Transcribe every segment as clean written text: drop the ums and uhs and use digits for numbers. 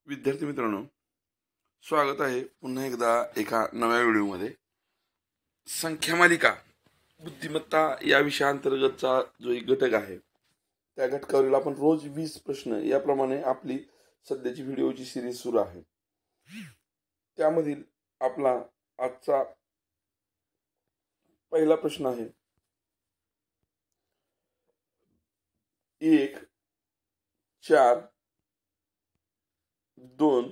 विद्यार्थी मित्रांनो, स्वागत आहे पुन्हा एकदा एका नव्या व्हिडिओमध्ये. संख्या मालिका बुद्धिमत्ता या विषयाअंतर्गतचा जो एक घटक आहे त्या घटकावरील आपण रोज 20 प्रश्न याप्रमाणे आपली सध्याची व्हिडिओची सिरीज सुरू आहे. त्यामधील आपला आजचा पहिला प्रश्न आहे 1 4 2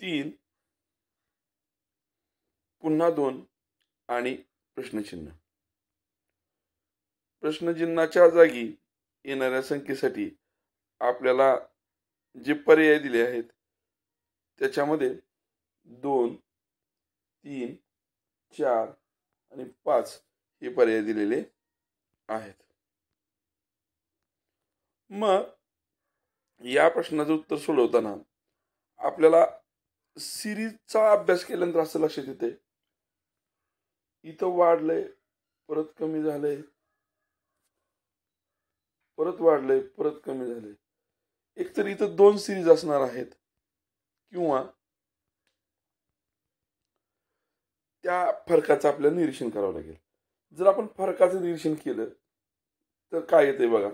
3 पुन्हा 2 आणि प्रश्नचिन्ह. प्रश्नचिन्हाच्या जागी येणाऱ्या संख्येसाठी आपल्याला जे पर्याय दिले आहेत त्याच्यामध्ये 2 3 4 आणि 5 हे पर्याय दिलेले आहेत. मग या प्रश्नाचं उत्तर सोडवताना आपल्याला सिरीजचा अभ्यास केल्यानंतर असं लक्षात येते, इथं वाढलंय परत कमी झालंय, परत वाढलंय परत कमी झालंय. एकतर इथं 2 सिरीज असणार आहेत किंवा त्या फरकाचं आपल्याला निरीक्षण करावं लागेल. जर आपण फरकाचं निरीक्षण केलं तर काय येतंय बघा.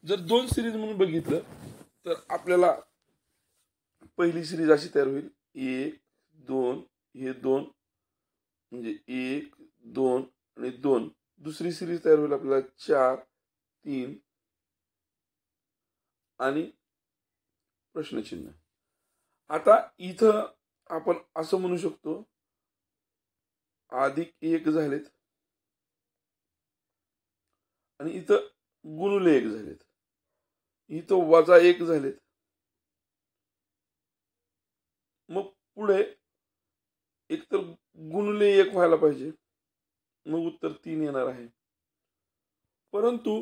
जर 2 सिरीज म्हणून बघितलं तर आपल्याला पहिली सिरीज अशी तयार होईल 1 2 हे 2 म्हणजे 1 2 आणि 2. दुसरी सिरीज तयार होईल आपल्याला 4 3 आणि प्रश्नचिन्ह. आता इथं आपण असं म्हणू शकतो +1 झालेत आणि इथं गुणिले 1 झालेत, इथं -1 झालेत. मग पुढे एकतर गुणिले 1 व्हायला पाहिजे, मग उत्तर 3 येणार आहे. परंतु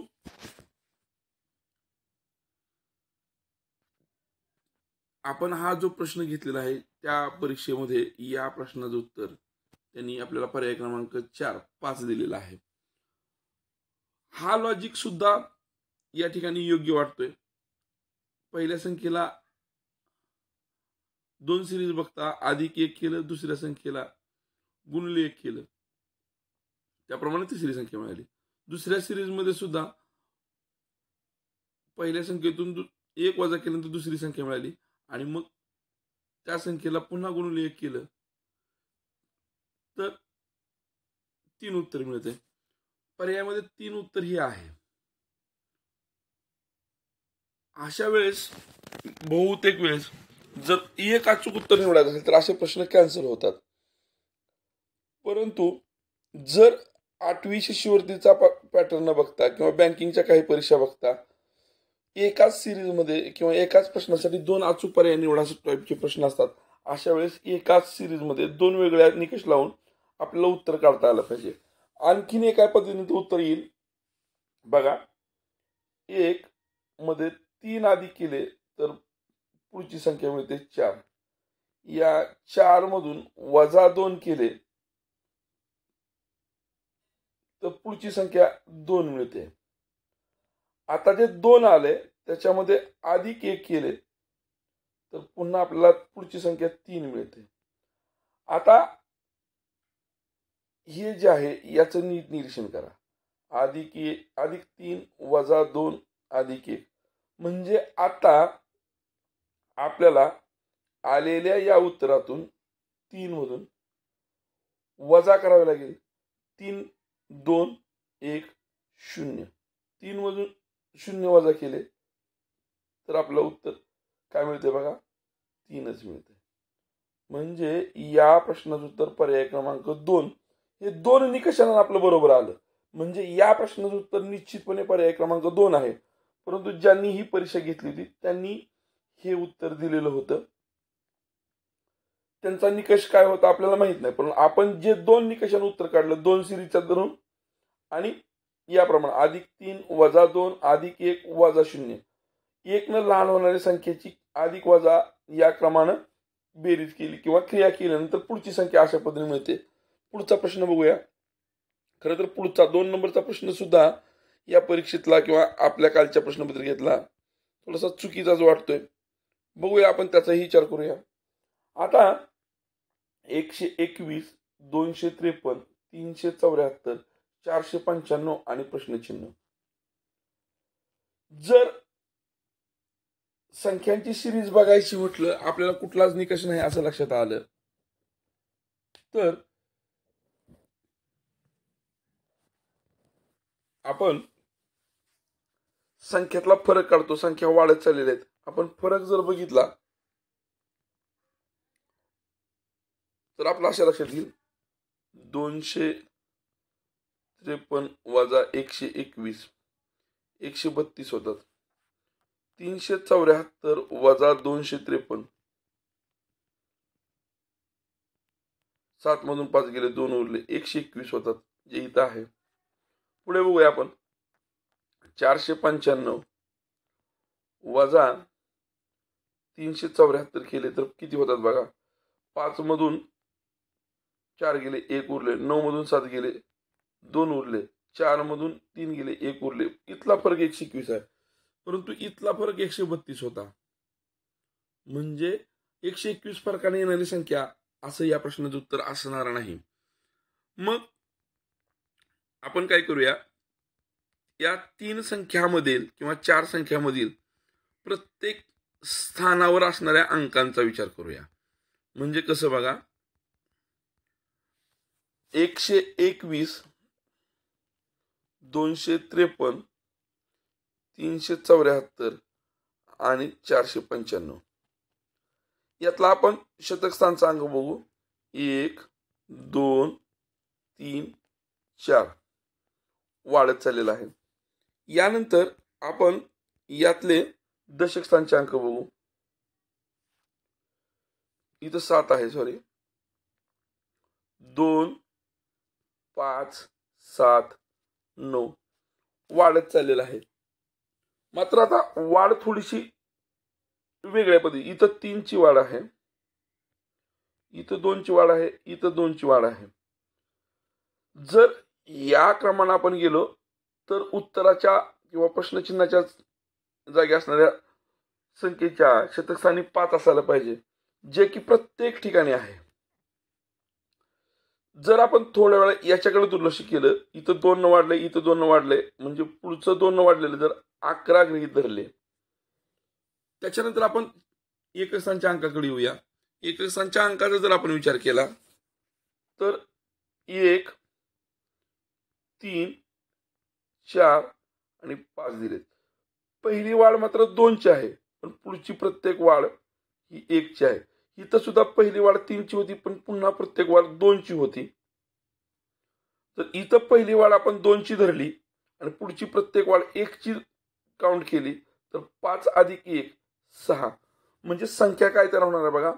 आपण हा जो प्रश्न घेतलेला आहे त्या परीक्षेमध्ये या प्रश्नाचं उत्तर त्यांनी आपल्याला पर्याय क्रमांक 4 5 दिलेला आहे. हा लॉजिक सुद्धा या ठिकाणी योग्य वाटतोय. पहिल्या संख्येला 2 सिरीज बघता +1 केलं, दुसऱ्या संख्येला गुणिले 1 केलं, त्याप्रमाणे तिसरी संख्या मिळाली. दुसऱ्या सिरीज मध्ये सुद्धा पहिल्या संख्येतून 1 वजा केल्यानंतर दुसरी संख्या मिळाली आणि मग त्या संख्येला पुन्हा गुणिले 1 केलं तर 3 उत्तर मिळते. पर्यायामध्ये 3 उत्तर हे आहे. अशा वेळेस बहुतेक वेळेस जर एक अचूक उत्तर निवडायचं असेल तर असे प्रश्न कॅन्सल होतात. परंतु जर 8वी शिष्यवृत्तीचा पॅटर्न बघता किंवा बँकिंगच्या काही परीक्षा बघता एकाच सिरीजमध्ये किंवा एकाच प्रश्नासाठी 2 अचूक पर्याय निवडायचे टाईपचे प्रश्न असतात, अशा वेळेस एकाच सिरीजमध्ये 2 वेगळ्या निकष लावून आपल्याला उत्तर काढता आलं पाहिजे. आणखीन एका पद्धतीने उत्तर येईल बघा. 1 मध्ये 3 अधिक केले तर पुढची संख्या मिळते 4. या 4 मधून -2 केले तर पुढची संख्या 2 मिळते. आता जे 2 आले त्याच्यामध्ये +1 केले तर पुन्हा आपल्याला पुढची संख्या 3 मिळते. आता हे जे आहे याचं नीट निरीक्षण करा. +1 +3 -2 +1 म्हणजे आता आपल्याला आलेल्या या उत्तरातून 3 मधून वजा करावे लागेल. 3 2 1 0. 3 मधून 0 वजा केले तर आपलं उत्तर काय मिळते बघा, 3च मिळते. म्हणजे या प्रश्नाचं उत्तर पर्याय क्रमांक 2 हे 2 निकषांना आपलं बरोबर आलं. म्हणजे या प्रश्नाचं उत्तर निश्चितपणे पर्याय क्रमांक 2 आहे. परंतु ज्यांनी ही परीक्षा घेतली होती त्यांनी हे उत्तर दिलेलं होतं. त्यांचा निकष काय होता आपल्याला माहित नाही, पण आपण जे 2 निकषांना उत्तर काढलं 2 सिरीजच्या धरून आणि याप्रमाणे +3 -2 +1 -0 1 न लहान होणाऱ्या संख्येची अधिक वजा या क्रमानं बेरीज केली किंवा क्रिया केल्यानंतर पुढची संख्या अशा पद्धतीने मिळते. पुढचा प्रश्न बघूया. खरं तर पुढचा 2 नंबरचा प्रश्न सुद्धा या परीक्षेतला किंवा आपल्या कालच्या प्रश्नपत्रिकेतला थोडासा चुकीचाच वाटतोय. बघूया, आपण त्याचाही विचार करूया. आता 121, 253, 374, 495 आणि प्रश्नचिन्ह. जर संख्यांची सिरीज बघायची म्हटलं, आपल्याला कुठलाच निकष नाही असं लक्षात आलं, तर आपण संख्यातला फरक काढतो. संख्या वाढत चाललेल्या आहेत. आपण फरक जर बघितला तर आपला अशा लक्षात येईल 253 वजा 121 132 होतात. 374 वजा 253 7 मधून 5 गेले 2 उरले 121 होतात, जे इथं आहे. पुढे बघूया आपण 495 वजा 374 केले तर किती होतात बघा. 5 मधून 4 गेले 1 उरले, 9 मधून 7 गेले 2 उरले, 4 मधून 3 गेले 1 उरले. इथला फरक 121 आहे, परंतु इथला फरक 132 होता. म्हणजे 121 फरकाने येणारी संख्या असं या प्रश्नाचं उत्तर असणार नाही. मग आपण काय करूया, या 3 संख्यामधील किंवा 4 संख्यामधील प्रत्येक स्थानावर असणाऱ्या अंकांचा विचार करूया. म्हणजे कसं बघा, 121, 253, 374 आणि 495 यातला आपण शतक स्थानचा अंक बघू. 1, 2, 3, 4 वाढत चाललेला आहे. यानंतर आपण यातले दशक स्थानचे अंक बघू. इथं 7 आहे, सॉरी 2, 5, 7, 9 वाढत चाललेला आहे. मात्र आता वाढ थोडीशी वेगळ्या पद्धती. इथं 3 ची वाढ आहे, इथं 2 ची वाढ आहे, इथं 2 ची वाढ आहे. जर या क्रमाने आपण गेलो तर उत्तराच्या किंवा प्रश्नचिन्हाच्या जागी असणाऱ्या संख्येच्या शतकस्थानी 5 असायला पाहिजे, जे की प्रत्येक ठिकाणी आहे. जर आपण थोड्या वेळा याच्याकडे दुर्लक्ष केलं, इथं 2 वाढले, इथं 2 वाढले, म्हणजे पुढचं 2 वाढलेलं जर 11 गृहीत धरले, त्याच्यानंतर आपण एकस्थानच्या अंकाकडे येऊया. एकस्थानच्या अंकाचा जर आपण विचार केला तर 1, 3, 4 आणि 5 दिलेत. पहिली वाढ मात्र 2 ची आहे, पण पुढची प्रत्येक वाढ ही 1 ची आहे. इथं सुद्धा पहिली वाढ 3 ची होती, पण पुन्हा प्रत्येक वाढ 2 ची होती. तर इथं पहिली वाढ आपण 2 ची धरली आणि पुढची प्रत्येक वाढ 1 ची काउंट केली तर 5 अधिक 1 6. म्हणजे संख्या काय तयार होणार आहे बघा,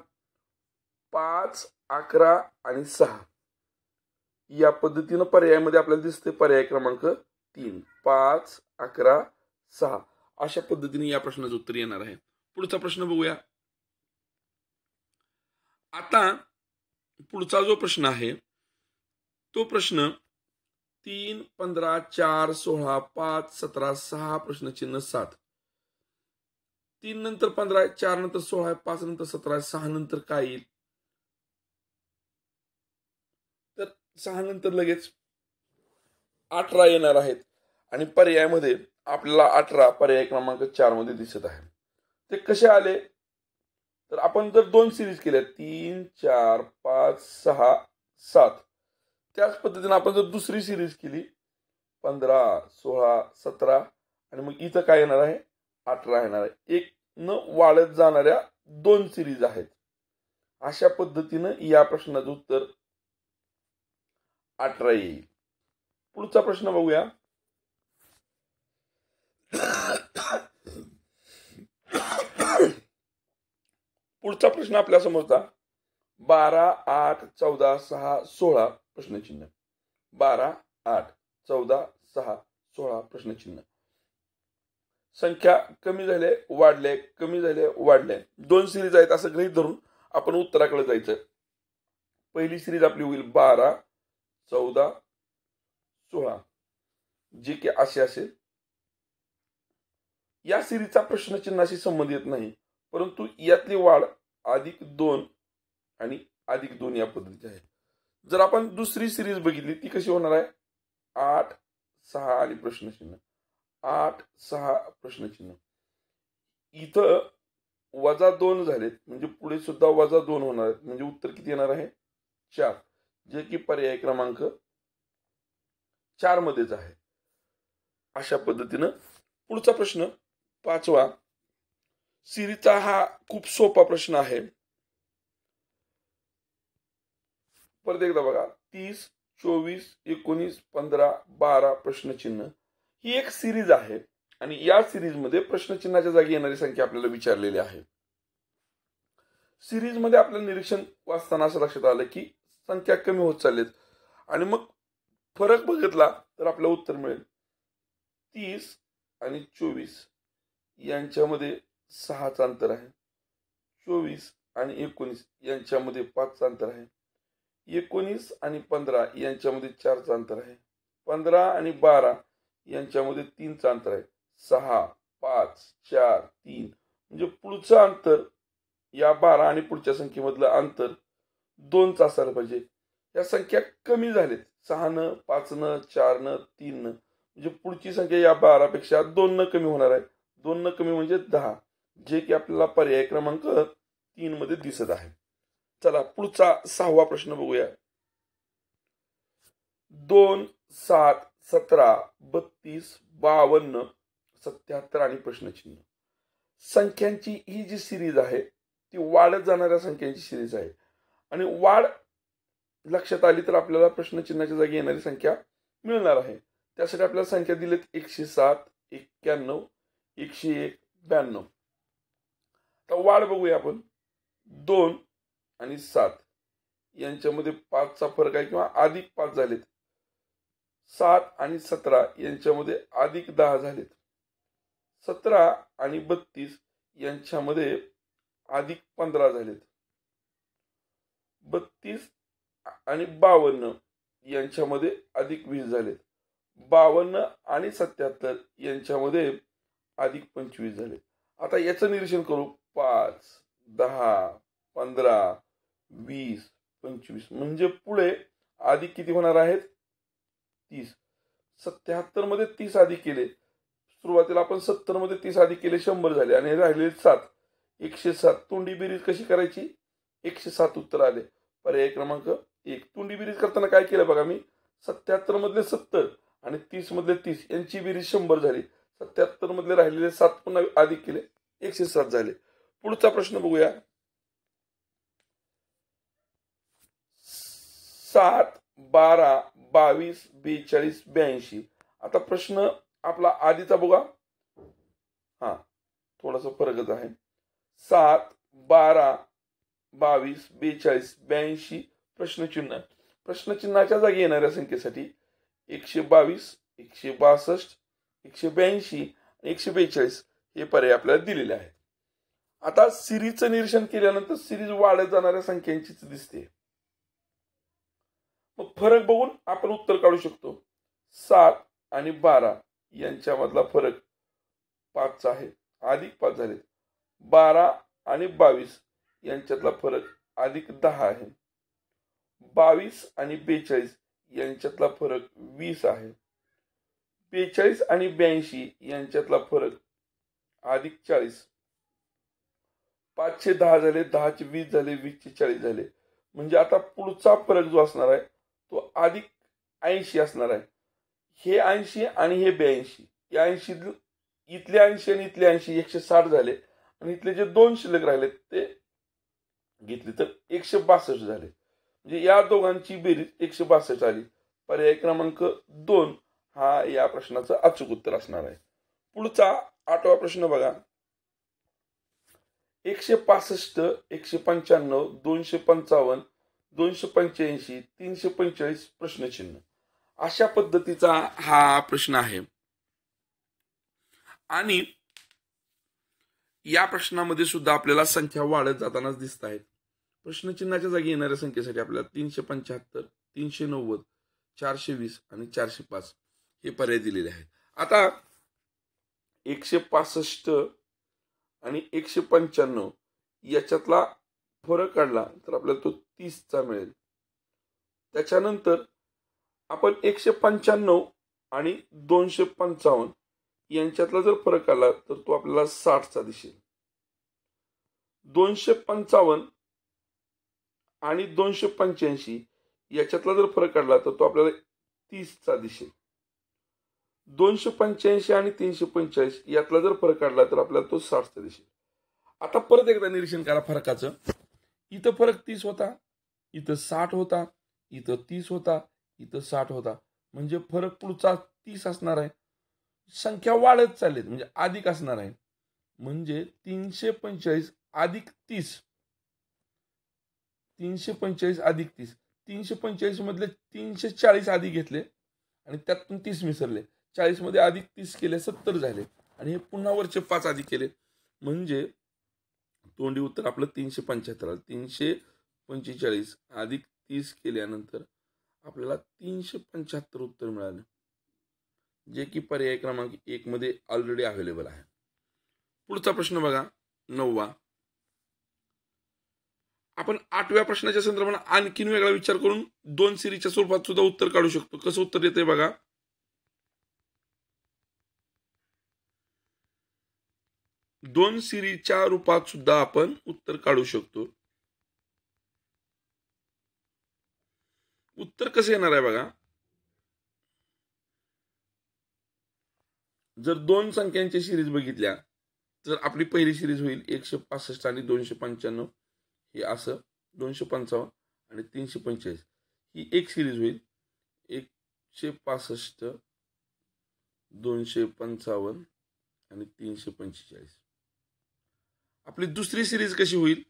5, 11 आणि 6. या पद्धतीनं पर्यायामध्ये आपल्याला दिसते पर्याय क्रमांक 3 5, 11, 6 अशा पद्धतीने या प्रश्नाचं उत्तर येणार आहे. पुढचा प्रश्न बघूया. आता पुढचा जो प्रश्न आहे तो प्रश्न 3, 15, 4, 16, 5, 17, 6 प्रश्नचिन्ह 7. 3 नंतर 15, 4 नंतर 16, 5 नंतर 17, 6 नंतर काय येईल, तर 6 नंतर लगेच 18 येणार आहेत. आणि पर्यायामध्ये आपल्याला 18 पर्याय क्रमांक 4 मध्ये दिसत आहे. ते कसे आले, तर आपण जर 2 सिरीज केल्या 3, 4, 5, 6, 7, त्याच पद्धतीने आपण जर दुसरी सिरीज केली 15, 16, 17 आणि मग इथं काय येणार आहे 18 येणार आहे. एक न वाढत जाणाऱ्या 2 सिरीज आहेत. अशा पद्धतीनं या प्रश्नाचं उत्तर 18 येईल. पुढचा प्रश्न बघूया. पुढचा प्रश्न आपल्या समोरचा 12, 8, 14, 6, 16 प्रश्नचिन्ह. 12, 8, 14, 6, 16 प्रश्नचिन्ह. संख्या कमी झाले वाढले, कमी झाले वाढले. 2 सिरीज आहेत असं गृहीत धरून आपण उत्तराकडे जायचं. पहिली सिरीज आपली होईल 12, 14, 16, जे की असे असेल. या सिरीजचा प्रश्नचिन्हाशी संबंध येत नाही, परंतु यातली वाढ +2 आणि +2 या पद्धतीची आहे. जर आपण दुसरी सिरीज बघितली ती कशी होणार आहे, 8, 6 आणि प्रश्नचिन्ह, 8, 6 प्रश्नचिन्ह. इथं -2 झालेत, म्हणजे पुढे सुद्धा -2 होणार आहेत, म्हणजे उत्तर किती येणार आहे, 4, जे की पर्याय क्रमांक 4 मध्येच आहे. अशा पद्धतीनं पुढचा प्रश्न 5वा सिरीजचा हा खूप सोपा प्रश्न आहे. परत एकदा बघा, 30, 24, 19, 15, 12 प्रश्नचिन्ह ही एक सिरीज आहे आणि या सिरीज मध्ये प्रश्नचिन्हाच्या जागी येणारी संख्या आपल्याला विचारलेली आहे. सिरीज मध्ये आपल्याला निरीक्षण वाचताना असं लक्षात आलं की संख्या कमी होत चाललीत आणि मग फरक बघितला तर आपल्याला उत्तर मिळेल 30 आणि 24 यांच्यामध्ये 6चं अंतर आहे. 24 आणि 19 यांच्यामध्ये 5चं अंतर आहे. 19 आणि 15 यांच्यामध्ये 4चं अंतर आहे. 15 आणि 12 यांच्यामध्ये 3चं अंतर आहे. 6, 5, 4, 3 म्हणजे पुढचं अंतर या 12 आणि पुढच्या संख्येमधलं अंतर 2चं असायला पाहिजे. या संख्या कमी झालीत, 6नं, 5नं, 4नं, 3नं, म्हणजे पुढची संख्या या 12 पेक्षा 2नं कमी होणार आहे. 2नं कमी म्हणजे 10, जे की आपल्याला पर्याय क्रमांक 3 मध्ये दिसत आहे. चला पुढचा 6वा प्रश्न बघूया. 2, 7, 17, 32, 52, 77 आणि प्रश्नचिन्ह. संख्यांची ही जी सिरीज आहे ती वाढत जाणाऱ्या संख्यांची सिरीज आहे आणि वाढ लक्षात आली तर आपल्याला प्रश्नचिन्हाच्या जागी येणारी संख्या मिळणार आहे. त्यासाठी आपल्याला संख्या दिलेत 107, 91, 101, 92. तर वाढ बघूया आपण. 2 आणि 7 यांच्यामध्ये 5चा फरक आहे किंवा +5 झालेत. 7 आणि 17 यांच्यामध्ये +10 झालेत. 17 आणि 32 यांच्यामध्ये +15 झालेत. 32 आणि 52 यांच्यामध्ये +20 झालेत. 52 आणि 77 यांच्यामध्ये +25 झाले. आता याचं निरीक्षण करू. 5, 10, 15, 20, 25 म्हणजे पुढे अधिक किती होणार आहेत, 30. 77 मध्ये 30 अधिक केले, सुरुवातीला आपण 70 मध्ये 30 अधिक केले 100 झाले आणि राहिलेले 7, 107. तोंडी बेरीज कशी करायची, 107 उत्तर आले. पर्याय क्रमांक 1. तोंडी बेरीज करताना काय केलं बघा, मी 77 मधले 70 आणि 30 मधले 30 यांची बेरीज 100 झाली. 77 मधले राहिलेले 7 पुन्हा अधिक केले, 107 झाले. पुढचा प्रश्न बघूया. 7, 12, 22, 42, 82. आता प्रश्न आपला आधीचा बघा, थोडासा फरकच आहे. 7, 12, 22, 42, 82 प्रश्नचिन्ह. प्रश्नचिन्हाच्या जागी येणाऱ्या संख्येसाठी 122, 162, 182 आणि 142 हे पर्याय आपल्याला दिलेले आहेत. आता सिरीजचं निरीक्षण केल्यानंतर सिरीज वाढत जाणाऱ्या संख्यांचीच दिसते. मग फरक बघून आपण उत्तर काढू शकतो. 7 आणि 12 यांच्यामधला फरक 5चा आहे, +5 झाले. 12 आणि 22 यांच्यातला फरक +10 आहे. 22 आणि 42 यांच्यातला फरक 20 आहे. 42 आणि 82 यांच्यातला फरक +40. 5चे 10 झाले, 10चे 20 झाले, 20चे 40 झाले. म्हणजे आता पुढचा फरक जो असणार आहे तो +80 असणार आहे. हे 80 आणि हे 82, या 80 इथले 80 आणि इथले 80 160 झाले आणि इथले जे 2 शिल्लक राहिले ते घेतले तर 162 झाले. म्हणजे या दोघांची बेरीज 162 आली. पर्याय क्रमांक 2 हा या प्रश्नाचं अचूक उत्तर असणार आहे. पुढचा 8वा प्रश्न बघा. 165, 195, 255, 285, 345 प्रश्नचिन्ह. अशा पद्धतीचा हा प्रश्न आहे आणि या प्रश्नामध्ये सुद्धा आपल्याला संख्या वाढत जातानाच दिसत आहेत. प्रश्नचिन्हाच्या जागी येणाऱ्या संख्येसाठी आपल्याला 375, 390, 420 आणि 405 हे पर्याय दिलेले आहेत. आता 165 आणि 195 याच्यातला फरक काढला तर आपल्याला तो 30चा मिळेल. त्याच्यानंतर आपण 195 आणि 255 यांच्यातला जर फरक काढला तर तो आपल्याला 60चा दिसेल. 255 आणि 285 याच्यातला जर फरक काढला तर तो आपल्याला 30चा दिसेल. 285 आणि 345 यातला जर फरक काढला तर आपल्याला तो 60चा दिसेल. आता परत एकदा निरीक्षण करा फरकाचं. इथं फरक 30 होता, इथं 60 होता, इथं 30 होता, इथं 60 होता. म्हणजे फरक पुढचा 30 असणार आहे. संख्या वाढत चाललीत म्हणजे अधिक असणार आहे. म्हणजे 345 अधिक 30, 345 अधिक 30, 345 मधले 340 अधिक घेतले आणि त्यातून 30 मिसरले. 40 मध्ये अधिक 30 केले 70 झाले आणि हे पुन्हा वरचे 5 अधिक केले म्हणजे तोंडी उत्तर आपलं 375 आलं. 345 अधिक 30 केल्यानंतर आपल्याला 375 उत्तर मिळालं, जे की पर्याय क्रमांक 1 मध्ये ऑलरेडी अवेलेबल आहे. पुढचा प्रश्न बघा 9वा. आपण 8व्या प्रश्नाच्या संदर्भाने आणखीन वेगळा विचार करून 2 सिरीजच्या स्वरूपात सुद्धा उत्तर काढू शकतो. कसं उत्तर येते बघा. 2 सिरीजच्या रूपात सुद्धा आपण उत्तर काढू शकतो. उत्तर कसं येणार आहे बघा. जर 2 संख्यांची सिरीज बघितल्या तर आपली पहिली सिरीज होईल 165 आणि 295 हे असं, 255 आणि 345 ही एक सिरीज होईल. 165 255 आणि 345. आपली दुसरी सिरीज कशी होईल.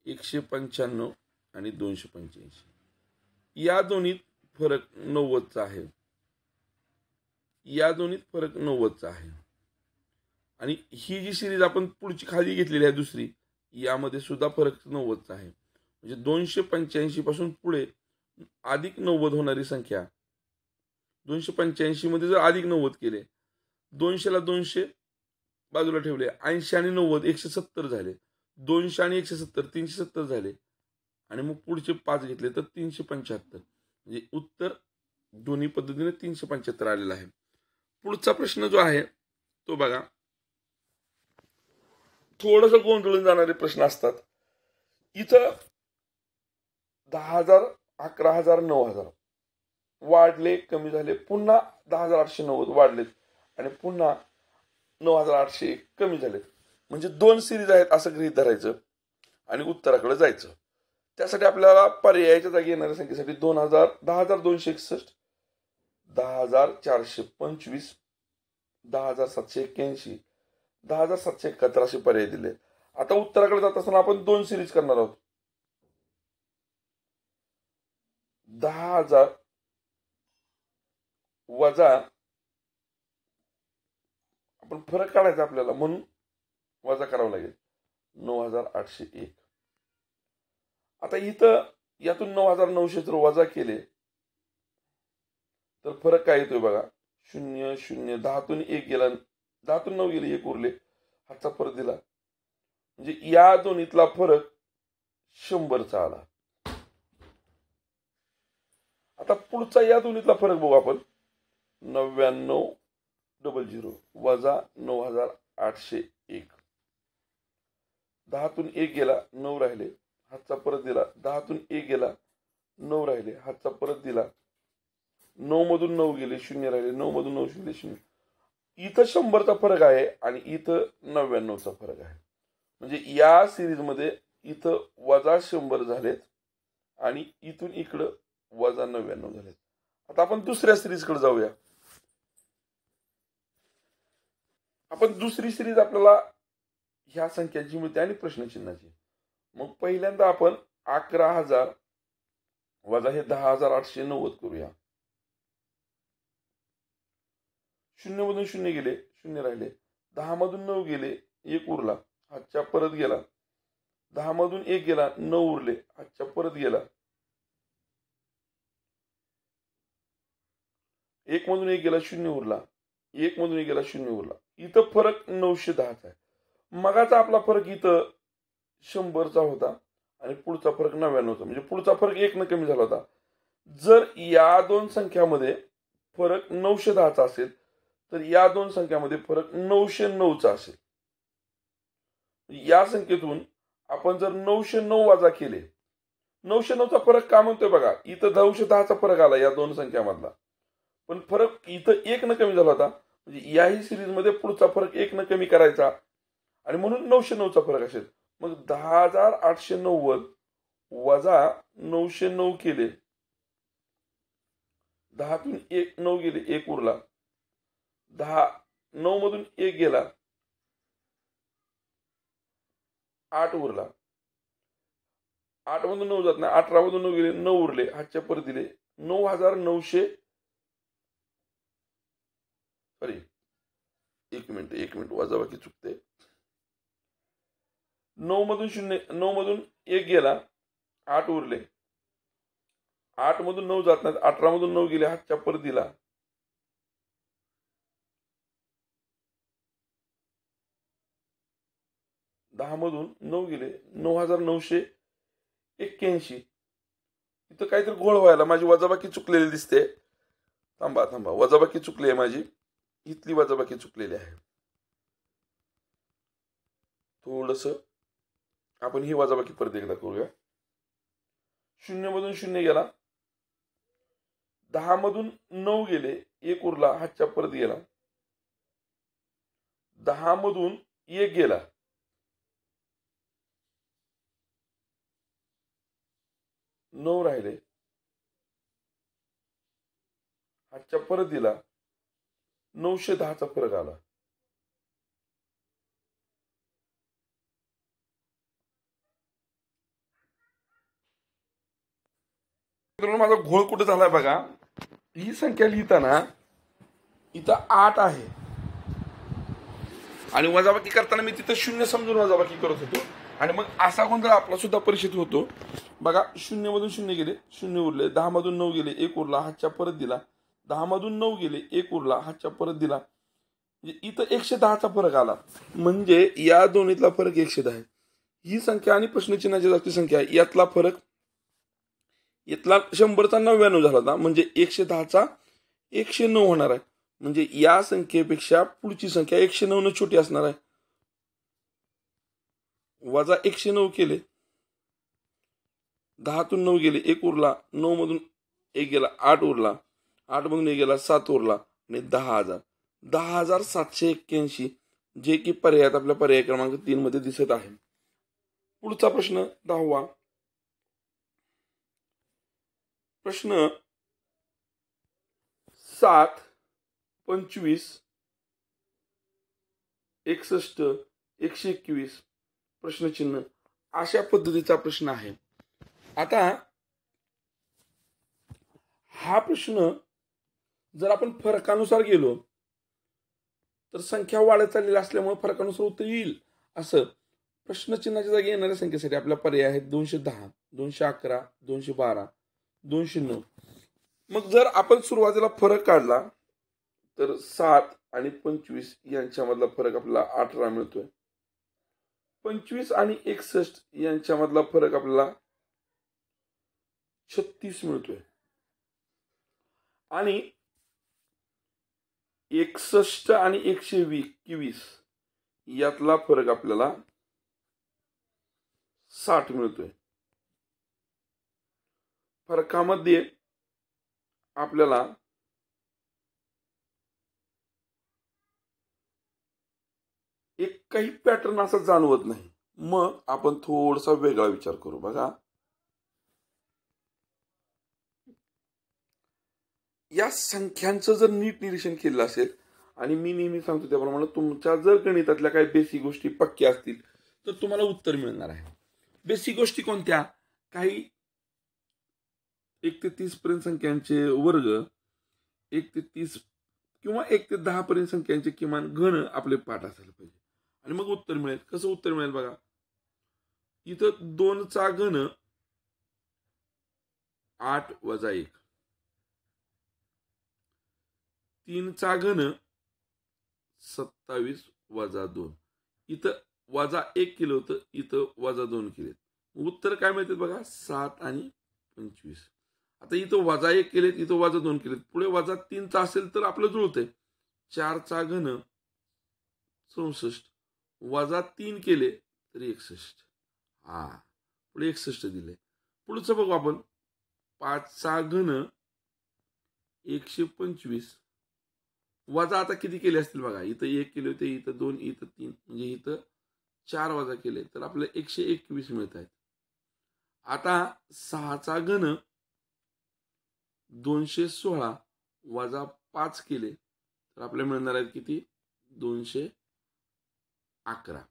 195 आणि 285. या दोन्हीत फरक 90चा आहे. या दोन्हीत फरक 90चा आहे. आणि ही जी सिरीज आपण पुढची खाली घेतलेली आहे दुसरी, यामध्ये सुद्धा फरक 90चा आहे. म्हणजे 285 पासून पुढे अधिक 90 होणारी संख्या. 285 मध्ये जर अधिक 90 केले, 200 ला 200 बाजूला ठेवले, 80 आणि 90 170 झाले, 200 आणि 170 370 झाले आणि मग पुढचे 5 घेतले तर 375. म्हणजे उत्तर दोन्ही पद्धतीने 375 आलेलं आहे. पुढचा प्रश्न जो आहे तो बघा. थोडंसं गोंधळून जाणारे प्रश्न असतात. इथं 10,000 11,000 9,000 वाढले कमी झाले, पुन्हा 10,890 वाढलेत आणि पुन्हा 9,800 कमी झालेत. म्हणजे 2 सिरीज आहेत असं गृहीत धरायचं आणि उत्तराकडे जायचं. त्यासाठी आपल्याला पर्यायाच्या जागी येणाऱ्या संख्येसाठी 10,261, 10,425, 10,781, 10,771 असे पर्याय दिले. आता उत्तराकडे जात असताना आपण 2 सिरीज करणार आहोत. 10,000 वजा, आपण फरक काढायचा आपल्याला म्हणून वजा करावं लागेल 9,801. आता इथं यातून 9,900 जर वजा केले तर फरक काय येतोय बघा. 0 0 10तून 1 गेला, 10तून 9 गेले, 1 उरले, हातचा परत दिला. म्हणजे या दोन्हीतला फरक 100चा आला. आता पुढचा या दोन्हीतला फरक बघू आपण. 9900 वजा 9,801. 10तून 1 गेला, 9 राहिले, हातचा परत दिला. 10तून 1 गेला, 9 राहिले, हातचा परत दिला. 9 मधून 9 गेले, 0 राहिले, 9 मधून 9 गेले, 0. इथं 100चा फरक आहे आणि इथं 99चा फरक आहे. म्हणजे या सिरीज मध्ये इथं वजा 100 झालेत आणि इथून इकडं वजा 99 झालेत. आता आपण दुसऱ्या सिरीज कडे जाऊया. आपण दुसरी सिरीज आपल्याला ह्या संख्याची मिळते आणि प्रश्नचिन्हाची. मग पहिल्यांदा आपण 11,000 वजा हे 10,890 करूया. 0 मधून 0 गेले, 0 राहिले, 10 मधून 9 गेले, 1 उरला, हातच्या परत गेला. 10 मधून 1 गेला, 9 उरले, हातच्या परत गेला, 1 मधून 1 गेला, 0 उरला, 1 मधून 1 गेला, 0 उरला. इथं फरक 910चा आहे. मगाचा आपला फरक इथं 100चा होता आणि पुढचा फरक 99चा, म्हणजे पुढचा फरक 1 न कमी झाला होता. जर या दोन संख्यामध्ये फरक 910चा असेल तर या दोन संख्यामध्ये फरक 909चा असेल. या संख्येतून आपण जर 909 वजा केले, 909चा फरक का म्हणतोय बघा, इथं 910चा फरक आला या दोन संख्यामधला, पण फरक इथं 1 न कमी झाला होता, म्हणजे याही सिरीजमध्ये पुढचा फरक 1 न कमी करायचा आणि म्हणून 909चा फरक असेल. मग 10,890 वजा 909 केले, 10तून 9 गेले, 1 उरला, 9 मधून 1 गेला, 8 उरला, 8 मधून 9 जात नाही, 18 मधून 9 गेले, 9 उरले, हातच्या परत दिले, 9,900. सॉरी, एक मिनिट वजाबाकी चुकते. 9 मधून 1 गेला, 8 उरले, 8 मधून 9 जात नाहीत, 18 मधून 9 गेले, हातच्या परत दिला, 10 मधून 9 गेले, 9,981. इथं काहीतरी घोळ व्हायला, माझी वजाबाकी चुकलेली दिसते. थांबा, वजाबाकी चुकली आहे माझी, इथली वजाबाकी चुकलेली आहे. थोडस आपण ही वजाबाकी परत एकदा करूया. 0 मधून 0 गेला, 10 मधून 9 गेले, 1 उरला, हातच्या परत गेला, 10 मधून 1 गेला, 9 राहिले, हातच्या परत दिला, 910चा फरक आला. माझा घोळ कुठे झालाय बघा. ही संख्या लिहिताना इथं 8 आहे आणि वजाबाकी करताना मी तिथं 0 समजून वजाबाकी करत होतो आणि मग असा गोंधळ आपला सुद्धा परिचित होतो बघा. 0 मधून 0 गेले, 0 उरले, 10 मधून 9 गेले, 1 उरला, हातच्या परत दिला, 10 मधून 9 गेले, 1 उरला, हातच्या परत दिला, इथं 110चा फरक आला. म्हणजे या दोन्हीतला फरक 110 आहे. ही संख्या आणि प्रश्नचिन्हाची जागतिक संख्या यातला फरक, इथला 100चा 99 झाला होता, म्हणजे 110चा 109 होणार आहे. म्हणजे या संख्येपेक्षा पुढची संख्या 109 छोटी असणार आहे. वजा 109 केले, 10तून 9 गेले, 1 उरला, 9 मधून 1 गेला, 8 उरला, 8 मधून 1 गेला, 7 उरला आणि 10,000. 10,781 जे की पर्यायात आपल्या पर्याय क्रमांक 3 मध्ये दिसत आहे. पुढचा प्रश्न 10वा प्रश्न. 7, 25, 61, 121 प्रश्नचिन्ह अशा पद्धतीचा प्रश्न आहे. आता हा प्रश्न जर आपण फरकानुसार गेलो तर संख्या वाढत चाललेली असल्यामुळे फरकानुसार उत्तर येईल. असं प्रश्नचिन्हाच्या जागी येणाऱ्या संख्येसाठी आपला पर्याय आहेत 210, 211, 212, 209. मग जर आपण सुरुवातीला फरक काढला तर 7 आणि 25 यांच्यामधला फरक आपल्याला 18 मिळतोय. 25 आणि 61 यांच्यामधला फरक आपल्याला 36 मिळतोय आणि 61 आणि 121 यातला फरक आपल्याला 60 मिळतोय. फरकामध्ये आपल्याला एक काही पॅटर्न असा जाणवत नाही. मग आपण थोडासा वेगळा विचार करू. बघा, या संख्यांचं जर नीट निरीक्षण केलं असेल आणि मी नेहमी सांगतो त्याप्रमाणे तुमच्या जर गणितातल्या काही बेसिक गोष्टी पक्क्या असतील तर तुम्हाला उत्तर मिळणार आहे. बेसिक गोष्टी कोणत्या? काही 1 ते 30 पर्यंत संख्यांचे वर्ग, 1 ते 30 किंवा 1 ते 10 पर्यंत संख्यांचे किमान घन आपले पाठ असायला पाहिजे आणि मग उत्तर मिळेल. कसं उत्तर मिळेल बघा. इथं 2चा घन 8 वजा 1, 3चा घन 27 वजा 2, इथं वजा 1 केलं होतं, इथं वजा 2 केले. उत्तर काय मिळते बघा, 7 आणि 25. आता इथं वजा 1 केलेत, इथं वजा 2 केलेत, पुढे वजा 3चा असेल तर आपलं जुळतंय. 4चा घन 64 वजा 3 केले तर 61. हा, पुढे 61 दिले. पुढचं बघू आपण. 5चा घन 125 वजा आता किती केले असतील बघा, इथं 1 केले होते, इथं 2, इथं 3, म्हणजे इथं 4 वजा केले तर आपल्याला 121 मिळत आहेत. आता 6चा घन 216 वजा 5 केले तर आपल्याला मिळणार आहेत किती, 211.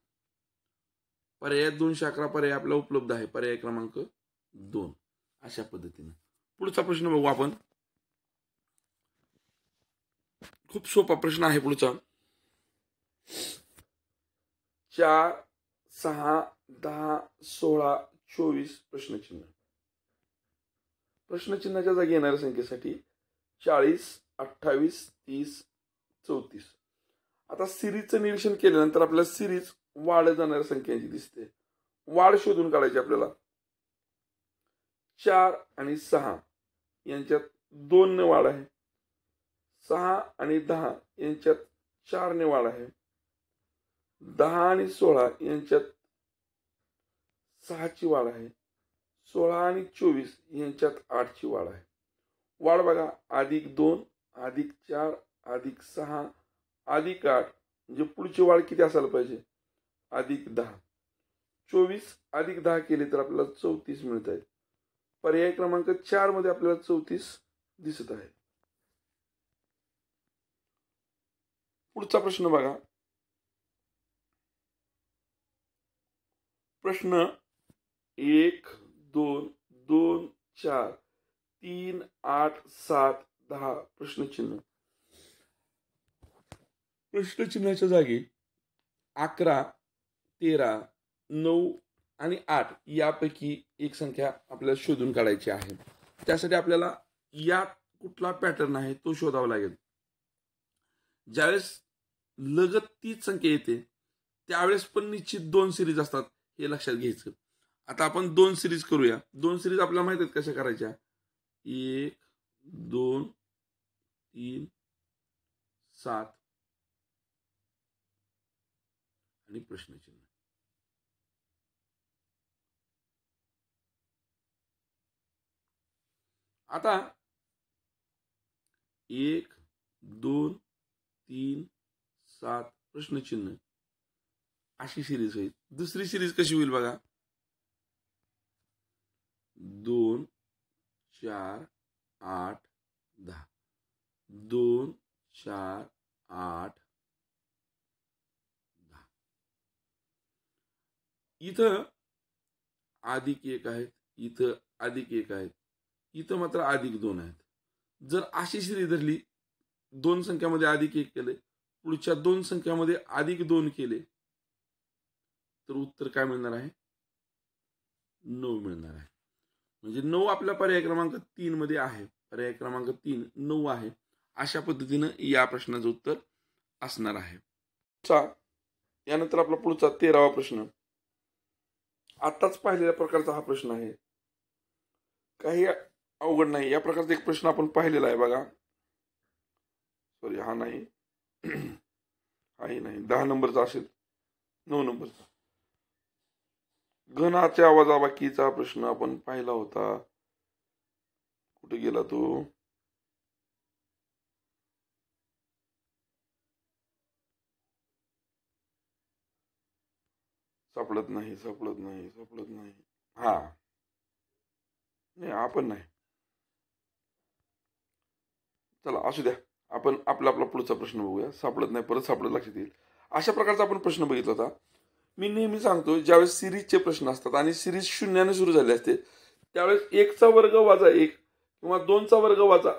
पर्याय 211 पर्याय आपला उपलब्ध आहे, पर्याय क्रमांक 2. अशा पद्धतीने पुढचा प्रश्न बघू आपण. खूप सोपा प्रश्न आहे पुढचा. 4, 6, 10, 16, 24 प्रश्नचिन्ह. प्रश्नचिन्हाच्या जागी येणाऱ्या संख्येसाठी 40, 28, 30, 34. आता सिरीजचं निरीक्षण केल्यानंतर आपल्याला सिरीज वाढत जाणाऱ्या संख्यांची दिसते. वाढ शोधून काढायची आपल्याला. 4 आणि 6 यांच्यात 2 ने वाढ आहे. 6 आणि 10 यांच्यात 4 ने वाढ आहे. 10 आणि 16 यांच्यात 6 ची वाढ आहे. 16 आणि 24 यांच्यात 8 ची वाढ आहे. वाढ बघा, +2, +4, +6, +8, म्हणजे पुढची वाढ किती असायला पाहिजे, +10. 24 + 10 केले तर आपल्याला 34 मिळत आहेत. पर्याय क्रमांक 4 मध्ये आपल्याला 34 दिसत आहे. पुढचा प्रश्न बघा. प्रश्न 1, 2, 2, 4, 3, 8, 7, 10 प्रश्नचिन्ह. प्रश्नचिन्हाच्या जागी 11, 13, 9 आणि 8 यापैकी एक संख्या आपल्याला शोधून काढायची आहे. त्यासाठी आपल्याला या कुठला पॅटर्न आहे तो शोधावा लागेल. ज्यावेळेस लगत तीच संख्या येते त्यावेळेस पण निश्चित 2 सिरीज असतात, हे लक्षात घ्यायचं. आता आपण 2 सिरीज करूया. 2 सिरीज आपल्याला माहित आहेत कशा करायच्या. 1, 2, 3, 7 आणि प्रश्नचिन्ह. आता 1, 2, 3, 7 प्रश्नचिन्ह अशी सिरीज होईल. दुसरी सिरीज कशी होईल बघा. 2, 4, 8, 10. 2, 4, 8, 10. इथं +1 आहेत, इथं +1 आहेत, इथं मात्र +2 आहेत. जर अशी सिरीज धरली, 2 संख्यामध्ये +1 केले, पुढच्या 2 संख्यामध्ये +2 केले तर उत्तर काय मिळणार आहे, 9 मिळणार आहे. म्हणजे 9 आपल्या पर्याय क्रमांक 3 मध्ये आहे. पर्याय क्रमांक 3 9 आहे. अशा पद्धतीनं या प्रश्नाचं उत्तर असणार आहे. यानंतर आपला पुढचा 13वा प्रश्न. आताच पाहिलेल्या प्रकारचा हा प्रश्न आहे, काही अवघड नाही. या प्रकारचा एक प्रश्न आपण पाहिलेला आहे बघा. सॉरी, हा नाही, हाही नाही. 10 नंबरचा असेल, 9 नंबरचा. घनाच्या वजाबाकीचा प्रश्न आपण पाहिला होता. कुठे गेला तो. सापडत नाही. हा नाही, आपण नाही. चला असू द्या, आपण आपला पुढचा प्रश्न बघूया. सापडत नाही, परत सापडत लक्षात येईल. अशा प्रकारचा आपण प्रश्न बघितला होता. मी नेहमी सांगतो, ज्यावेळेस सिरीजचे प्रश्न असतात आणि सिरीज 0 सुरू झाले असते त्यावेळेस 1चा वर्ग वजा 1 किंवा 2चा वर्ग वजा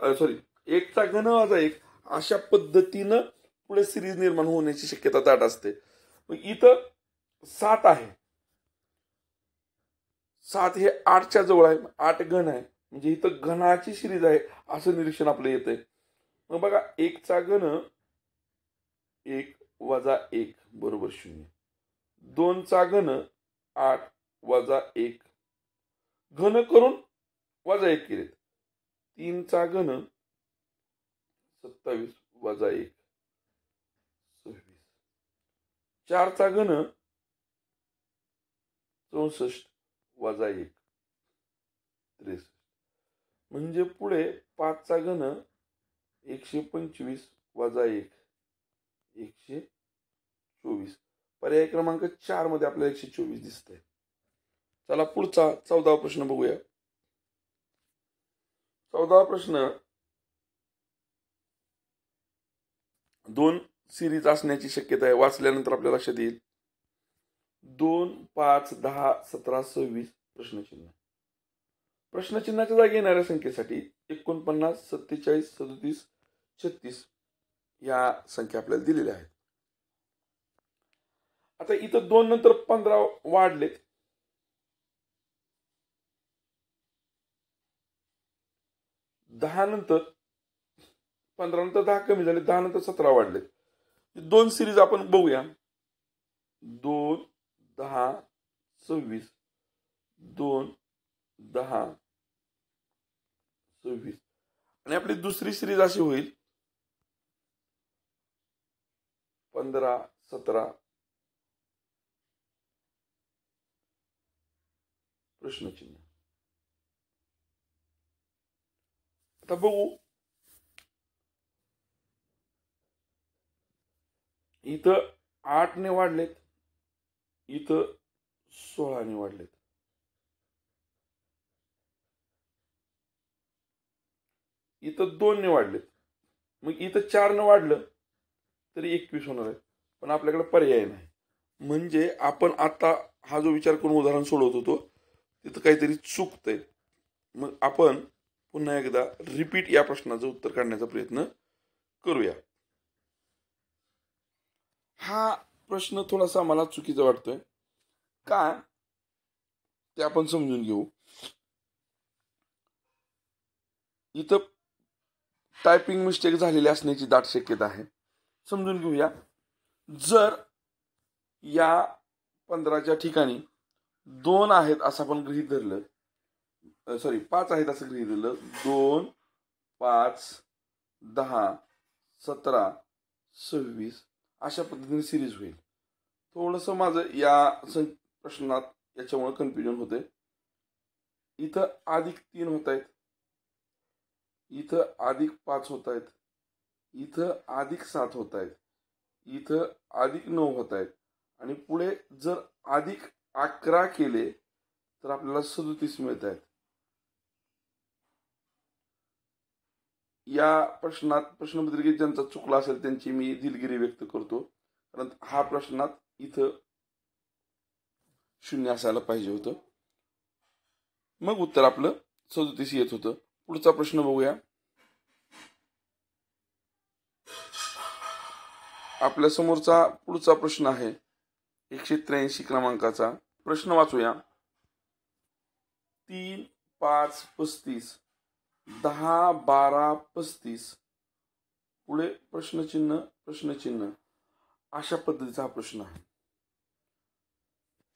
1चा घन वजा 1 अशा पद्धतीनं पुढे सिरीज निर्माण होण्याची शक्यता दाट असते. इथं 7 आहे, 7 हे 8च्या जवळ आहे, 8 घन आहे, म्हणजे इथं घनाची सिरीज आहे असं निरीक्षण आपलं येतंय. मग बघा 1चा घन 1 वजा 1 बरोबर 0. 2चा घन 8 वजा 1 घन करून वजा 1 केले. 3चा घन 27 वजा 1 26. 4चा घन 64 वजा 1 63. म्हणजे पुढे 5चा घन 125 वजा 1 124. पर्याय क्रमांक 4 मध्ये आपल्याला 124 दिसतंय. चला पुढचा 14वा प्रश्न बघूया. 14वा प्रश्न 2 सिरीज असण्याची शक्यता आहे. वाचल्यानंतर आपल्या लक्षात येईल. 2, 5, 10, 17, 26 प्रश्नचिन्ह. प्रश्नचिन्हाच्या जागी येणाऱ्या संख्येसाठी 49, 47, 37, 36 या संख्या आपल्याला दिलेल्या आहेत. आता इथं 2 नंतर 15 वाढलेत. 10 नंतर 15 नंतर 10 कमी झाले, 10 नंतर 17 वाढलेत. 2 सिरीज आपण बघूया. 2, 10, 26, 2, 10, 26 आणि आपली दुसरी सिरीज अशी होईल 15, 17 प्रश्नचिन्ह. आता बघू इथं 8 ने वाढलेत, इथं 16 ने वाढलेत. इथं 2 ने वाढलेत. मग इथं 4 ने वाढलं तरी 21 होणार आहे, पण आपल्याकडे पर्याय नाही. म्हणजे आपण आता हा जो विचार करून उदाहरण सोडवत होतो तिथं काहीतरी चुकतंय. मग आपण पुन्हा एकदा रिपीट या प्रश्नाचं उत्तर काढण्याचा प्रयत्न करूया. हा प्रश्न थोडासा मला चुकीचा वाटतोय का ते आपण समजून घेऊ. इथं टायपिंग मिस्टेक झालेली असण्याची दाट शक्यता आहे. समजून घेऊया. जर या 15च्या ठिकाणी 2 आहेत असं आपण गृहीत धरलं, 5 आहेत असं गृहीत धरलं, 2, 5, 10, 17, 26 अशा पद्धतीने सिरीज होईल. थोडंसं माझं या प्रश्नात याच्यामुळे कन्फ्युजन होते. इथं +3 होत आहेत, इथं +5 होत आहेत, इथं +7 होत आहेत, इथं +9 होत आहेत आणि पुढे जर +11 केले तर आपल्याला 37 मिळत आहेत. या प्रश्नात प्रश्नपत्रिकेत ज्यांचा चुकला असेल त्यांची मी दिलगिरी व्यक्त करतो, कारण हा प्रश्नात इथं 0 असायला पाहिजे होतं. मग उत्तर आपलं 37 येत होतं. पुढचा प्रश्न बघूया. आपल्या समोरचा पुढचा प्रश्न आहे 183 क्रमांकाचा. प्रश्न वाचूया. 3, 5, 35, 10, 12, 35 पुढे प्रश्नचिन्ह प्रश्नचिन्ह अशा पद्धतीचा हा प्रश्न आहे.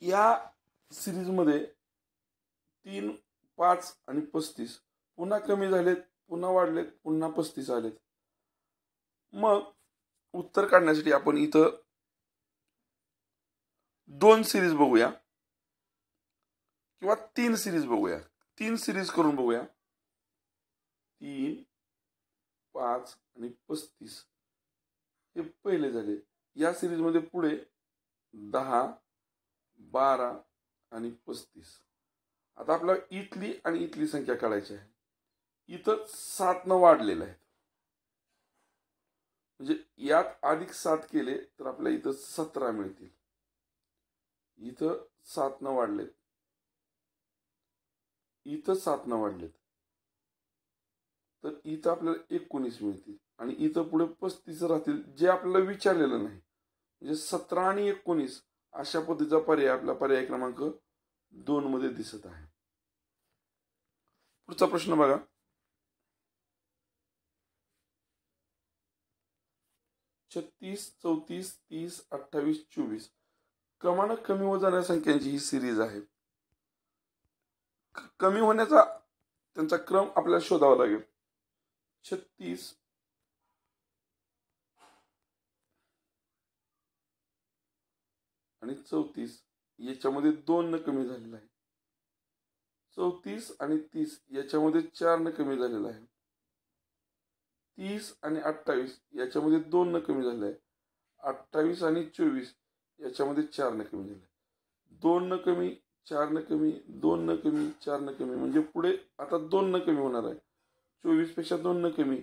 या सिरीज मध्ये 3, 5 आणि 35 पुन्हा कमी झालेत, पुन्हा वाढलेत, पुन्हा 35 आलेत. मग उत्तर काढण्यासाठी आपण इथं 2 सिरीज बघूया किंवा 3 सिरीज बघूया. 3 सिरीज करून बघूया. 3, 5 आणि 35 हे पहिले झाले. या सिरीज मध्ये पुढे 10, 12 आणि 35. आता आपल्याला इथली आणि इथली संख्या काढायची आहे. इथं 7 न वाढलेलं आहे, म्हणजे यात +7 केले तर आपल्याला इथं 17 मिळतील. इथं 7 न वाढलेत, इथं 7 न वाढलेत तर इथं आपल्याला 19 मिळतील आणि इथं पुढे 35 राहतील जे आपल्याला विचारलेलं नाही. म्हणजे 17 आणि 19 अशा पद्धतीचा पर्याय आपला पर्याय क्रमांक 2 मध्ये दिसत आहे. पुढचा प्रश्न बघा. 36, 34, 30, 28, 24 क्रमानं कमी होत जाणाऱ्या संख्यांची ही सिरीज आहे. कमी होण्याचा त्यांचा क्रम आपल्याला शोधावा लागेल. 36 आणि 34 याच्यामध्ये 2 न कमी झालेला आहे. 34 आणि 30 याच्यामध्ये 4 न कमी झालेला आहे. 30 आणि 28 याच्यामध्ये 2 न कमी झाले आहे. 28 आणि 24 याच्यामध्ये 4 न कमी झाले. 2 न कमी, 4 न कमी, 2 न कमी, 4 न कमी, म्हणजे पुढे आता 2 न कमी होणार आहे. 24 पेक्षा 2 न कमी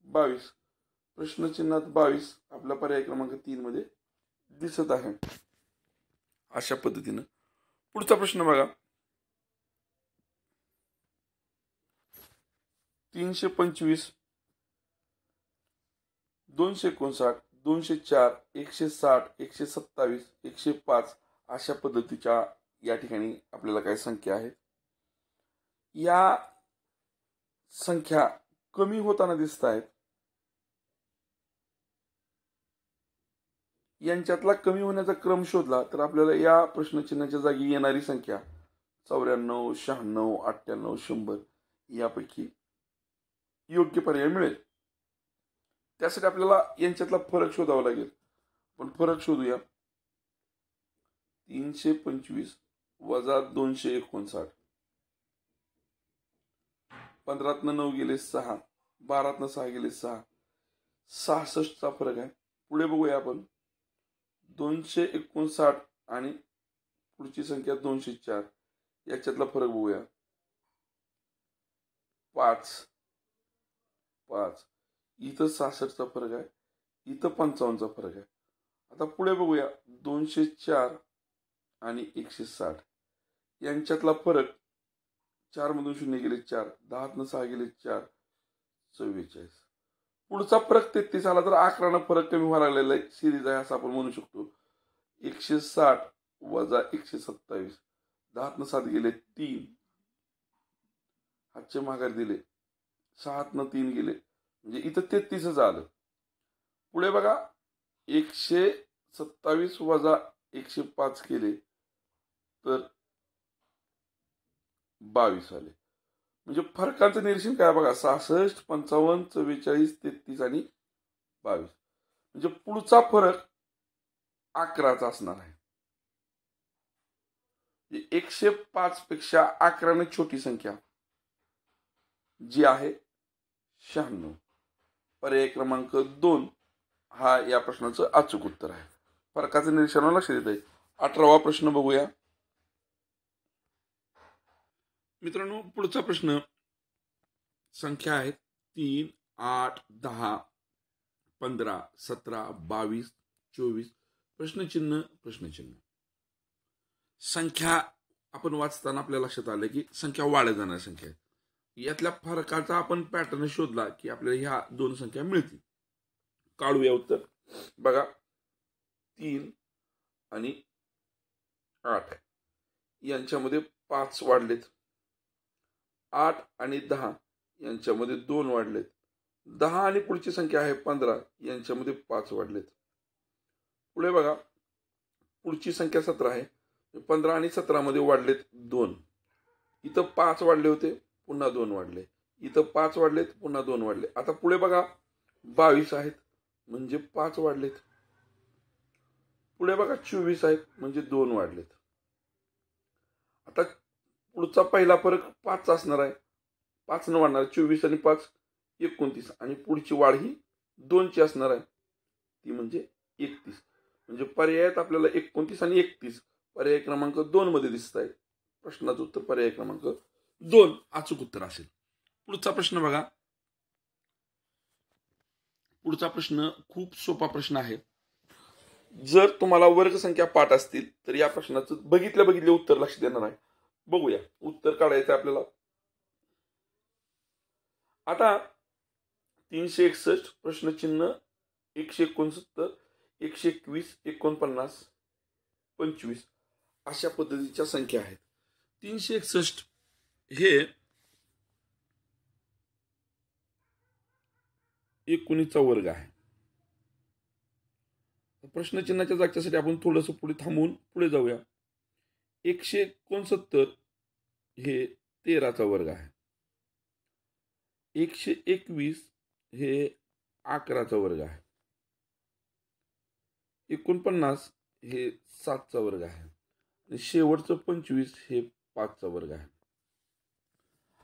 22. प्रश्नचिन्हात 22 आपला पर्याय क्रमांक 3 मध्ये दिसत आहे. अशा पद्धतीनं पुढचा प्रश्न बघा. 325, 259, 204, 160, 127, 105 अशा पद्धतीच्या या ठिकाणी आपल्याला काही संख्या आहेत. या संख्या कमी होताना दिसत आहेत. यांच्यातला कमी होण्याचा क्रम शोधला तर आपल्याला या प्रश्नचिन्हाच्या जागी येणारी संख्या 94, 96, 98, 100 यापैकी योग्य पर्याय मिळेल. त्यासाठी आपल्याला यांच्यातला फरक शोधावा लागेल. पण फरक शोधूया. 325 वजा 259, 15तनं 9 गेले 6, 12तनं 6 गेले 6, 66चा फरक आहे. पुढे बघूया आपण. 259 आणि पुढची संख्या 204 याच्यातला फरक बघूया. 5 इथं 66चा फरक आहे, इथं 55चा फरक आहे. आता पुढे बघूया. 204 आणि 160 यांच्यातला फरक 4 मधून 0 गेले 4, 10तनं 6 गेले 4, 44. पुढचा फरक 33 आला तर 11नं फरक कमी व्हायला लागलेला आहे. सिरीज आहे असं आपण म्हणू शकतो. 160 वजा 127, 10तनं 7 गेले 3, हातचे माघार दिले, 6तनं 3 गेले, म्हणजे इथं 33च आलं. पुढे बघा. 127 वजा 105 केले तर 22 आले. म्हणजे फरकांचं निरीक्षण काय बघा. 66, 55, 44, 33 आणि 22. म्हणजे पुढचा फरक 11चा असणार आहे. 105 पेक्षा 11ने छोटी संख्या जी आहे 96. पर्याय क्रमांक 2 हा या प्रश्नाचं अचूक उत्तर आहे. फरकाचं निरीक्षण लक्षात येत आहे. 18वा प्रश्न बघूया. मित्रांनो, पुढचा प्रश्न संख्या आहेत 3, 8, 10, 15, 17, 22, 24. प्रश्नचिन्ह. संख्या आपण वाचताना आपल्या लक्षात आलं की संख्या वाढत जाणाऱ्या संख्या आहेत. यातल्या फरकाचा आपण पॅटर्न शोधला की आपल्याला ह्या 2 संख्या मिळतील. काढूया उत्तर. बघा. 3 आणि 8 यांच्यामध्ये 5 वाढलेत. 8 आणि 10 यांच्यामध्ये 2 वाढलेत. 10 आणि पुढची संख्या आहे 15 यांच्यामध्ये 5 वाढलेत. पुढे बघा. पुढची संख्या 17 आहे. 15 आणि 17 मध्ये वाढलेत 2. इथं 5 वाढले होते, पुन्हा 2 वाढले. इथं 5 वाढलेत, पुन्हा 2 वाढले. आता पुढे बघा. 22 आहेत म्हणजे 5 वाढलेत. पुढे बघा. 24 आहेत म्हणजे 2 वाढलेत. आता पुढचा पहिला फरक 5 असणार आहे. 5 न वाढणार. 24 आणि 5 29 आणि पुढची वाढ ही 2ची असणार आहे. ती म्हणजे 31. म्हणजे पर्यायात आपल्याला 29 आणि 31 पर्याय क्रमांक 2 मध्ये दिसत आहे. प्रश्नाचं उत्तर पर्याय क्रमांक 2 अचूक उत्तर असेल. पुढचा प्रश्न बघा. पुढचा प्रश्न खूप सोपा प्रश्न आहे. जर तुम्हाला वर्गसंख्या पाठ असतील तर या प्रश्नाचं बघितल्या उत्तर लक्षात येणार आहे. बघूया. उत्तर काढायचं आपल्याला. आता 361 प्रश्नचिन्ह 169, 121, 49, 25 अशा पद्धतीच्या संख्या आहेत. 361 हे 19चा वर्ग आहे. प्रश्नचिन्हाच्या जागच्यासाठी आपण थोडंसं पुढे थांबून पुढे जाऊया. 169 हे 13चा वर्ग आहे. 121 हे 11चा वर्ग आहे. 49 हे 7चा वर्ग आहे. आणि शेवटचं 25 हे 5चा वर्ग आहे.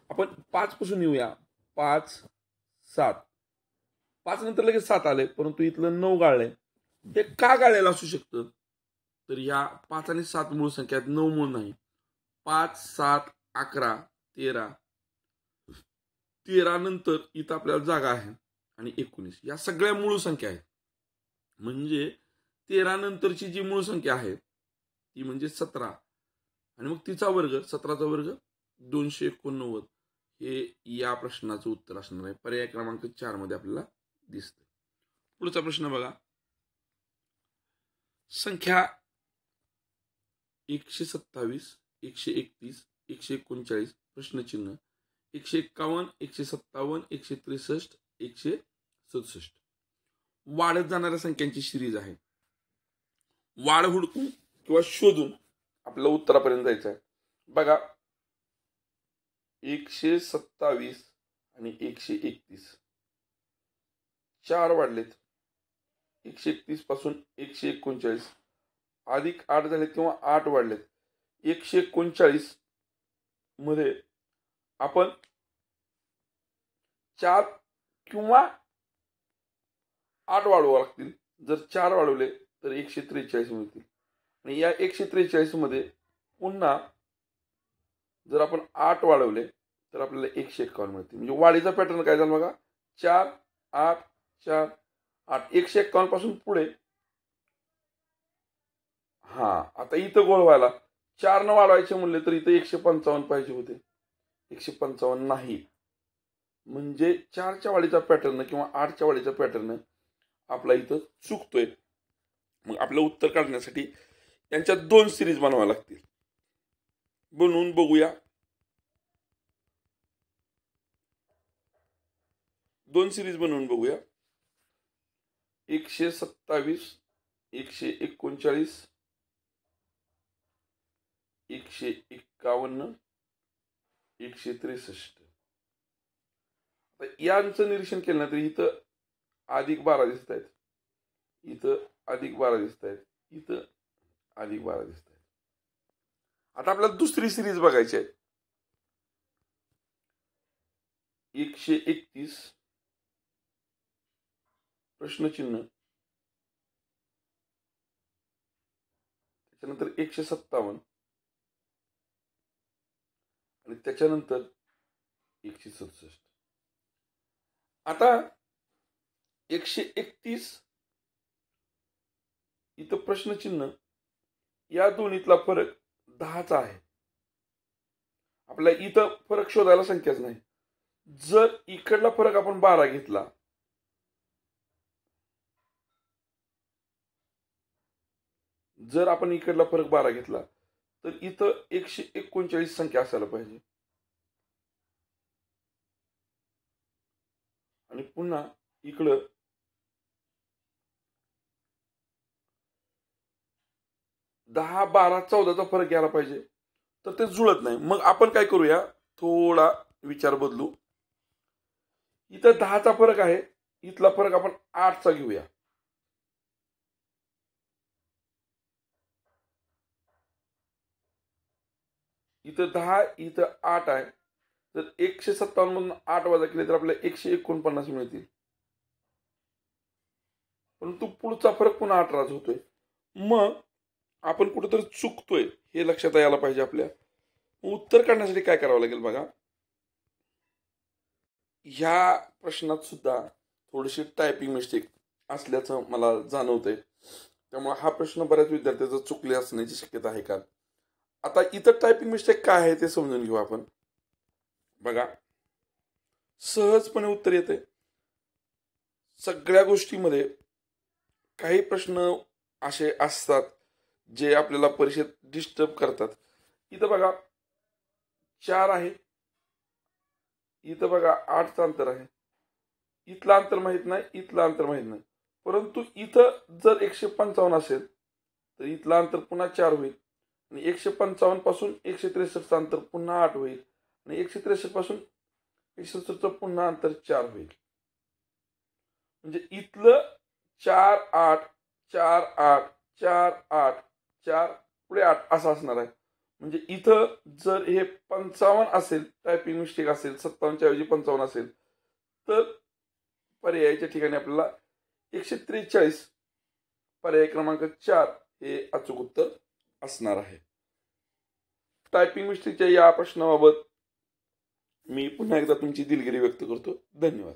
आपण 5 पासून येऊया. 5 7 5 नंतर लगेच 7 आले, परंतु इथलं 9 गाळले. हे का गाळलेलं असू शकतं? तर या 5 आणि 7 मूळ संख्या आहेत, 9 मूळ नाही. 5 7 11 13 13 नंतर इथं आपल्याला जागा आहे आणि 19 या सगळ्या मूळ संख्या आहेत. म्हणजे 13 नंतरची जी मूळ संख्या आहे ती म्हणजे 17 आणि मग तिचा वर्ग 17चा वर्ग 289 हे या प्रश्नाचं उत्तर असणार आहे. पर्याय क्रमांक 4 मध्ये आपल्याला दिसतं. पुढचा प्रश्न बघा. संख्या 127 131 139 प्रश्नचिन्ह 151 157 163 167 वाढत जाणाऱ्या संख्यांची सिरीज आहे. वाढ हुडकून किंवा शोधून आपल्याला उत्तरापर्यंत जायचं आहे. बघा 127 आणि 131 4 वाढलेत. 131 पासून 139 अधिक 8 झाले किंवा 8 वाढलेत. 139 मध्ये आपण 4 किंवा 8 वाढवावं लागतील. जर 4 वाढवले तर 143 मिळतील. आणि या 143 मध्ये पुन्हा जर आपण 8 वाढवले तर आपल्याला 151 मिळतील. म्हणजे वाढीचा पॅटर्न काय झाला बघा. 4 8 4 8 151 पासून पुढे. आता इथं गोळ व्हायला 4 न वाढवायचे म्हणले तर इथं 155 पाहिजे होते. 155 नाही. म्हणजे 4च्या वाढीचा पॅटर्न किंवा 8च्या वाढीचा पॅटर्न आपला इथं चुकतोय. मग आपलं उत्तर काढण्यासाठी यांच्या 2 सिरीज बनवाव्या लागतील. बनवून बघूया. 2 सिरीज बनवून बघूया. 127 139 151 163. यांचं निरीक्षण केलं ना तर इथं अधिक 12 दिसत आहेत, इथं अधिक 12 दिसत आहेत, इथं अधिक 12 दिसत आहेत. आता आपल्याला दुसरी सिरीज बघायची आहे. 131 प्रश्नचिन्ह त्याच्यानंतर 157 आणि त्याच्यानंतर 167. आता 131 इथं प्रश्नचिन्ह या दोन्हीतला फरक 10चा आहे. आपल्याला इथं फरक शोधायला संख्याच नाही. जर इकडला फरक आपण 12 घेतला जर आपण इकडला फरक 12 घेतला तर इथं 139 संख्या असायला पाहिजे. आणि पुन्हा इकडं 10 12 14चा फरक यायला पाहिजे. तर ते जुळत नाही. मग आपण काय करूया, थोडा विचार बदलू. इथं 10चा फरक आहे, इथला फरक आपण 8चा घेऊया. इथं 10 इथं 8 आहे. जर 157 मधून 8 वजा केले तर आपल्याला 149 मिळतील. परंतु पुढचा फरक पुन्हा 18च होतोय. मग आपण कुठेतरी चुकतोय हे लक्षात यायला पाहिजे आपल्या. उत्तर काढण्यासाठी काय करावं लागेल बघा. ह्या प्रश्नात सुद्धा थोडीशी टायपिंग मिस्टेक असल्याचं मला जाणवतंय. त्यामुळे हा प्रश्न बऱ्याच विद्यार्थ्यांचा चुकले असण्याची शक्यता आहे का. आता इथं टायपिंग मिस्टेक काय आहे ते समजून घेऊ आपण. बघा सहजपणे उत्तर येते. सगळ्या गोष्टीमध्ये काही प्रश्न असे असतात जे आपल्याला परीक्षेत डिस्टर्ब करतात. इथं बघा 4 आहे, इथं बघा 8चं अंतर आहे. इथलं अंतर माहित नाही, इथलं अंतर माहित नाही, परंतु इथं जर 155 असेल तर इथलं अंतर पुन्हा 4 होईल आणि 155 पासून 163चं अंतर पुन्हा 8 होईल आणि 163 पासून 167चं पुन्हा अंतर 4 होईल. म्हणजे इथलं 4 8 4 8 4 8 4 पुढे 8 असं असणार आहे. म्हणजे इथं जर हे 55 असेल, टायपिंग मिस्टेक असेल, 57च्या ऐवजी 55 असेल, तर पर्यायाच्या ठिकाणी आपल्याला 143 पर्याय क्रमांक 4 हे अचूक उत्तर असणार आहे. टायपिंग मिस्टेकच्या या प्रश्नाबाबत मी पुन्हा एकदा तुमची दिलगिरी व्यक्त करतो. धन्यवाद.